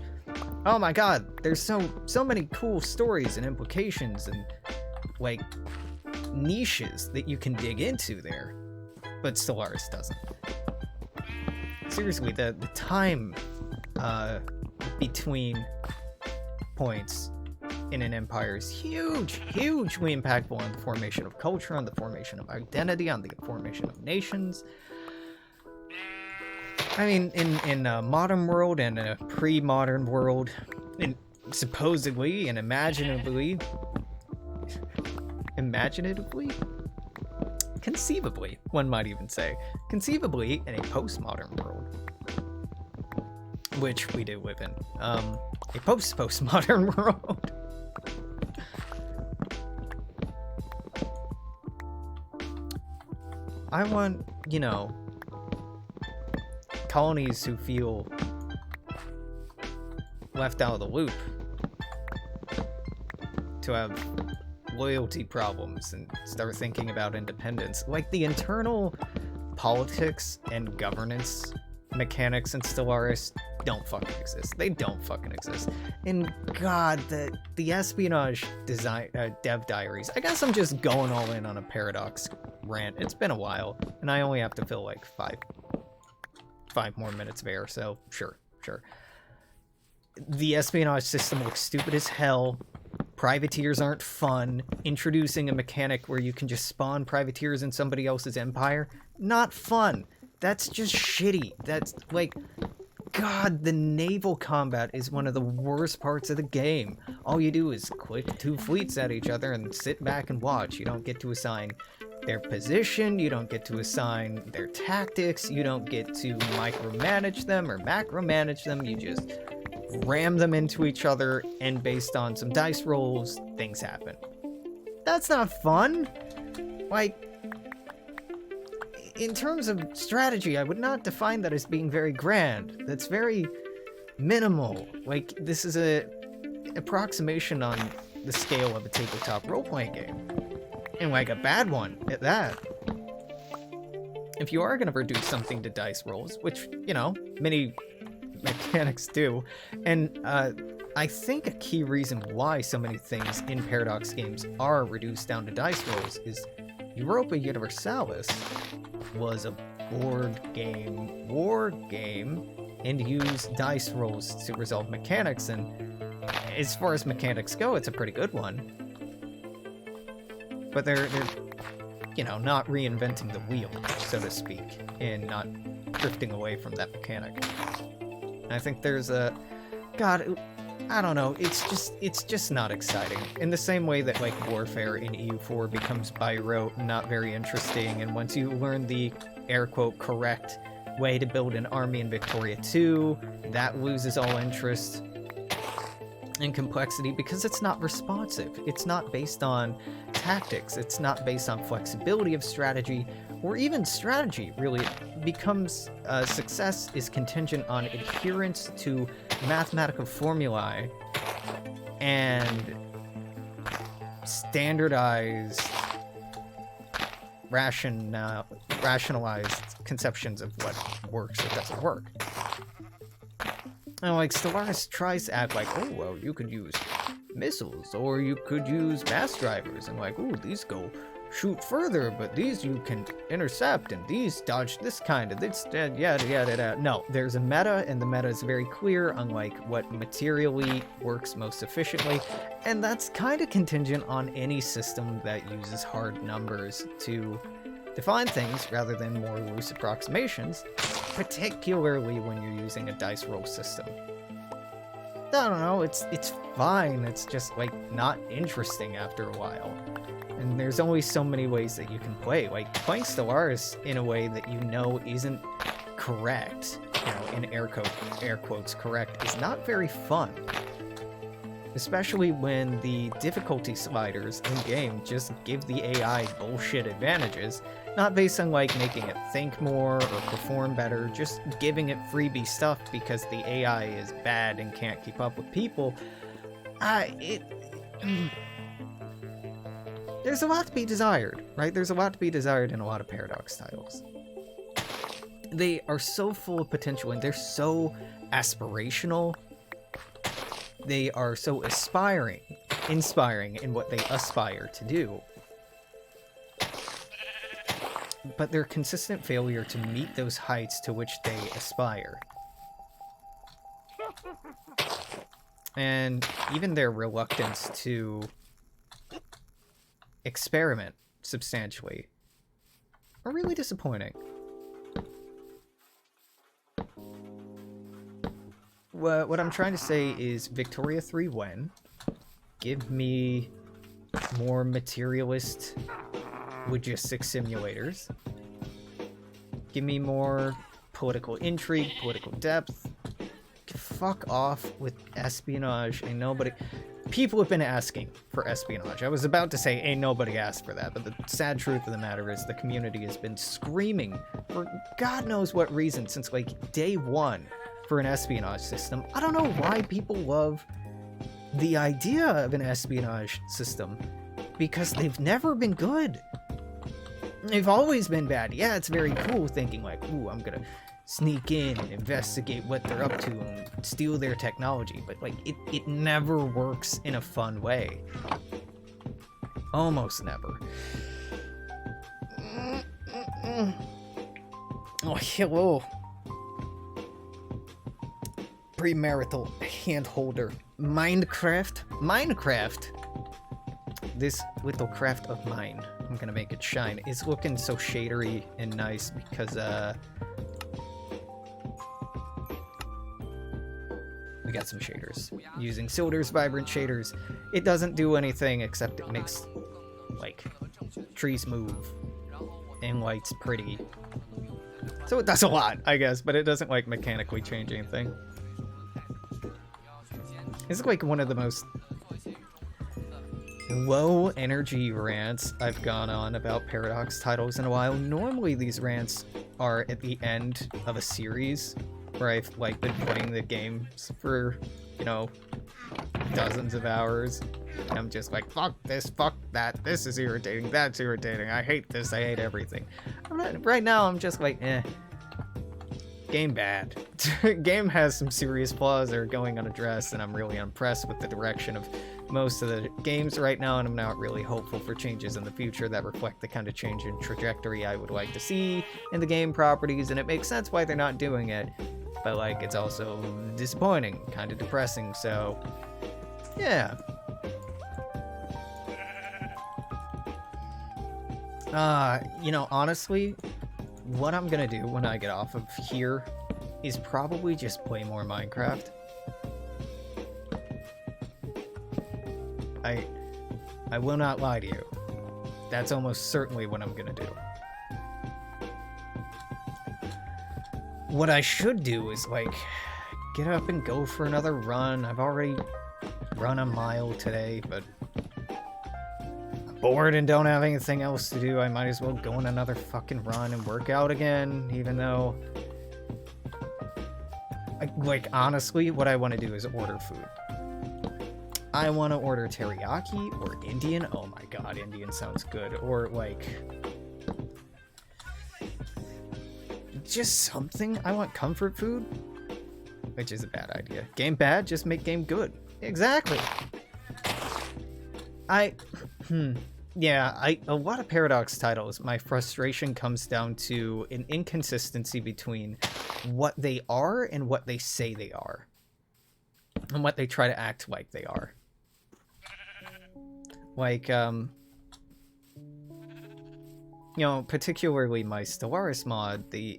Oh my god, there's so many cool stories and implications and, like, niches that you can dig into there. But Stellaris doesn't. Seriously, the time between points in an empire is hugely impactful on the formation of culture, on the formation of identity, on the formation of nations. I mean, in a modern world and a pre-modern world, and supposedly and conceivably, one might even say, conceivably in a postmodern world, which we do live in, a postmodern world. I want, colonies who feel left out of the loop to have loyalty problems and start thinking about independence. Like, the internal politics and governance mechanics in Stellaris don't fucking exist. They don't fucking exist. And god, the espionage dev diaries. I guess I'm just going all in on a Paradox rant. It's been a while, and I only have to fill like five more minutes of air, so sure. The espionage system looks stupid as hell. Privateers aren't fun. Introducing a mechanic where you can just spawn privateers in somebody else's empire, not fun. That's just shitty. That's like, god, the naval combat is one of the worst parts of the game. All you do is click two fleets at each other and sit back and watch. You don't get to assign their position, you don't get to assign their tactics, you don't get to micromanage them or macromanage them, you just ram them into each other, and based on some dice rolls, things happen. That's not fun! Like, in terms of strategy, I would not define that as being very grand. That's very minimal. Like, this is a approximation on the scale of a tabletop role-playing game. And like a bad one at that. If you are going to reduce something to dice rolls, which, many mechanics do, and I think a key reason why so many things in Paradox games are reduced down to dice rolls is Europa Universalis was a board game, war game, and used dice rolls to resolve mechanics, and as far as mechanics go, it's a pretty good one. But they're not reinventing the wheel, so to speak, and not drifting away from that mechanic. And I think there's God, I don't know, it's just not exciting. In the same way that, like, Warfare in EU4 becomes by rote and not very interesting, and once you learn the, air quote, correct way to build an army in Victoria 2, that loses all interest and complexity because it's not responsive. It's not based on tactics. It's not based on flexibility of strategy, or even strategy, really. It becomes success is contingent on adherence to mathematical formulae and standardized, rationalized conceptions of what works or doesn't work. And like Stellaris tries to act like, oh well, you could use missiles or you could use mass drivers, and like, oh, these go shoot further, but these you can intercept, and these dodge this kind of this yada yada yada. No, there's a meta, and the meta is very clear on like what materially works most efficiently, and that's kind of contingent on any system that uses hard numbers to define things rather than more loose approximations, particularly when you're using a dice roll system. I don't know, it's fine, it's just like not interesting after a while. And there's only so many ways that you can play. Like, playing Stellaris in a way that you know isn't correct, you know, in air quotes correct, is not very fun. Especially when the difficulty sliders in-game just give the AI bullshit advantages, not based on, like, making it think more or perform better, just giving it freebie stuff because the AI is bad and can't keep up with people. There's a lot to be desired, right? There's a lot to be desired in a lot of Paradox titles. They are so full of potential and they're so aspirational. They are so inspiring in what they aspire to do. But their consistent failure to meet those heights to which they aspire. And even their reluctance to experiment substantially are really disappointing. What I'm trying to say is Victoria 3 when? Give me more materialist logistics simulators. Give me more political intrigue, political depth. Fuck off with espionage. And nobody... People have been asking for espionage. I was about to say, ain't nobody asked for that, but the sad truth of the matter is the community has been screaming for God knows what reason since, like, day one for an espionage system. I don't know why people love the idea of an espionage system, because they've never been good. They've always been bad. Yeah, it's very cool thinking, like, ooh, I'm gonna sneak in and investigate what they're up to and steal their technology, but like it never works in a fun way. Almost never. Oh, hello. Premarital handholder. Minecraft. This little craft of mine, I'm gonna make it shine. It's looking so shadery and nice because we got some shaders. Using Silder's Vibrant Shaders. It doesn't do anything except it makes, like, trees move and lights pretty. So it does a lot, I guess, but it doesn't, like, mechanically change anything. It's like one of the most low energy rants I've gone on about Paradox titles in a while. Normally these rants are at the end of a series where I've like been playing the games for, you know, dozens of hours. And I'm just like, fuck this, fuck that, this is irritating, that's irritating, I hate this, I hate everything. Right now I'm just like, game bad. Game has some serious flaws that are going unaddressed, and I'm really unimpressed with the direction of most of the games right now, and I'm not really hopeful for changes in the future that reflect the kind of change in trajectory I would like to see in the game properties, and it makes sense why they're not doing it, but like it's also disappointing, kind of depressing, so yeah. You know, honestly, what I'm gonna do when I get off of here is probably just play more Minecraft. I will not lie to you. That's almost certainly what I'm gonna do. What I should do is, like, get up and go for another run. I've already run a mile today, but I'm bored and don't have anything else to do. I might as well go on another fucking run and work out again, even though... Like, honestly, what I want to do is order food. I want to order teriyaki or Indian. Oh my god, Indian sounds good. Or, like... just something. I want comfort food. which is a bad idea. Game bad, just make game good. Exactly. Yeah, a lot of Paradox titles, my frustration comes down to an inconsistency between what they are and what they say they are. And what they try to act like they are. Like, you know, particularly my Stellaris mod, the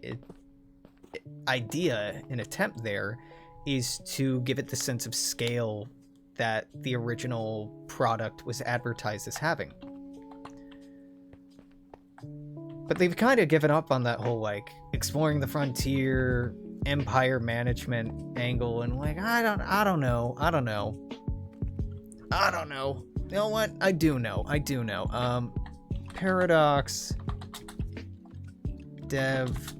idea and attempt there is to give it the sense of scale that the original product was advertised as having. But they've kind of given up on that whole, like, exploring the frontier, empire management angle, and like, I don't know. You know what? I do know. Paradox Dev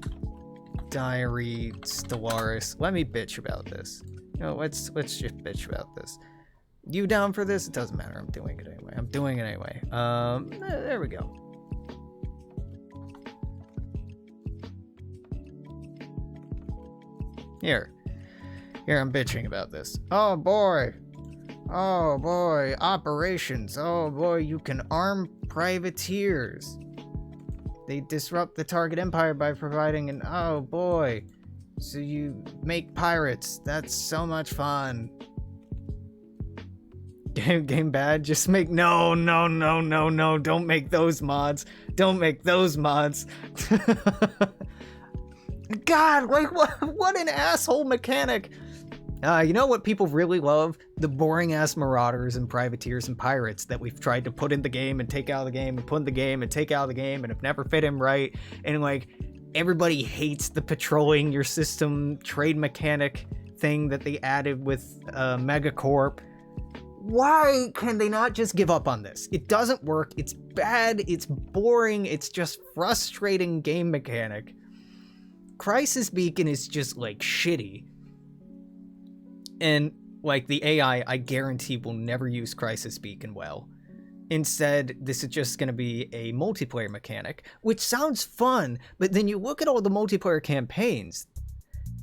Diary Stellaris. Let me bitch about this. You know, let's just bitch about this. You down for this? It doesn't matter. I'm doing it anyway. There we go. Here, I'm bitching about this. Oh boy, operations. Oh boy, you can arm privateers. They disrupt the target empire by providing an, oh boy. So you make pirates. That's so much fun. Game bad, just make, no, don't make those mods. God, like, what an asshole mechanic. You know what people really love? The boring ass marauders and privateers and pirates that we've tried to put in the game and take out of the game and put in the game and take out of the game and have never fit in right. And like, everybody hates the patrolling your system trade mechanic thing that they added with Megacorp. Why can they not just give up on this? It doesn't work. It's bad. It's boring. It's just frustrating game mechanic. Crisis Beacon is just like shitty. And like the AI, I guarantee will never use Crisis Beacon well. Instead, this is just going to be a multiplayer mechanic, which sounds fun, but then you look at all the multiplayer campaigns,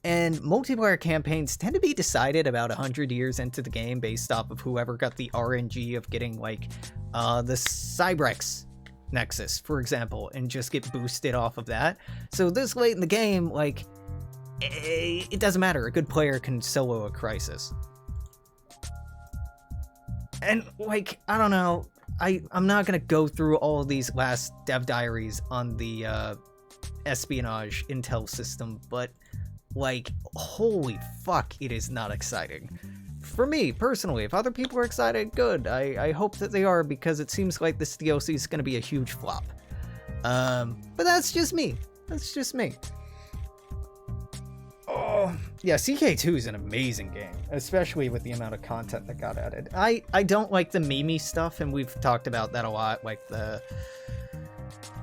and multiplayer campaigns tend to be decided about 100 years into the game based off of whoever got the RNG of getting like the Cybrex Nexus, for example, and just get boosted off of that. So this late in the game, like, it doesn't matter. A good player can solo a Crisis. And like, I don't know, I'm not gonna go through all of these last dev diaries on the espionage intel system, but like, holy fuck, it is not exciting. For me, personally, if other people are excited, good. I hope that they are, because it seems like this DLC is gonna be a huge flop. But that's just me. Oh, yeah, CK2 is an amazing game, especially with the amount of content that got added. I don't like the Mimi stuff, and we've talked about that a lot, like the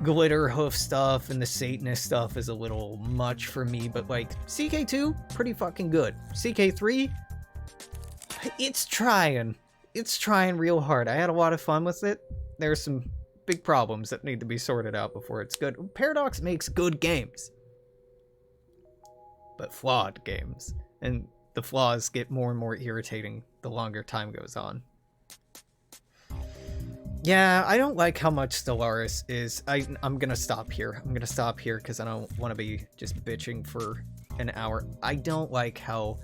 glitter hoof stuff and the Satanist stuff is a little much for me, but like, CK2, pretty fucking good. CK3, it's trying real hard. I had a lot of fun with it. There's some big problems that need to be sorted out before it's good. Paradox makes good games, but flawed games, and the flaws get more and more irritating the longer time goes on. Yeah, I don't like how much Stellaris is. I'm gonna stop here. Because I don't want to be just bitching for an hour. I don't like how,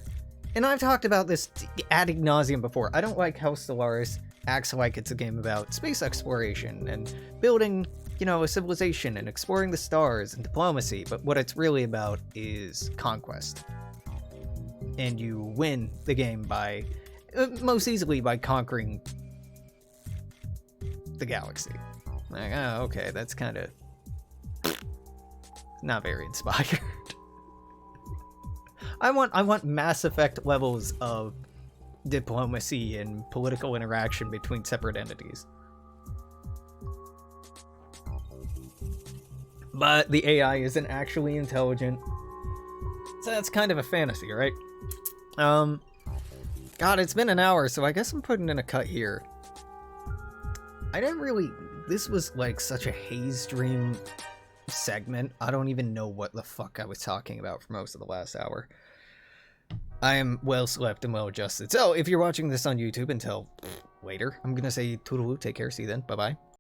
and I've talked about this ad nauseum before, I don't like how Stellaris acts like it's a game about space exploration and building, you know, a civilization and exploring the stars and diplomacy, but what it's really about is conquest. And you win the game by, most easily by conquering the galaxy. Like, oh, okay, that's kind of not very inspired. I want Mass Effect levels of diplomacy and political interaction between separate entities. But the AI isn't actually intelligent, so that's kind of a fantasy, right? God, it's been an hour, so I guess I'm putting in a cut here. I didn't really, this was like such a haze dream segment. I don't even know what the fuck I was talking about for most of the last hour. I am well slept and well adjusted. So if you're watching this on YouTube until later, I'm gonna say toodaloo, take care, see you then, bye-bye.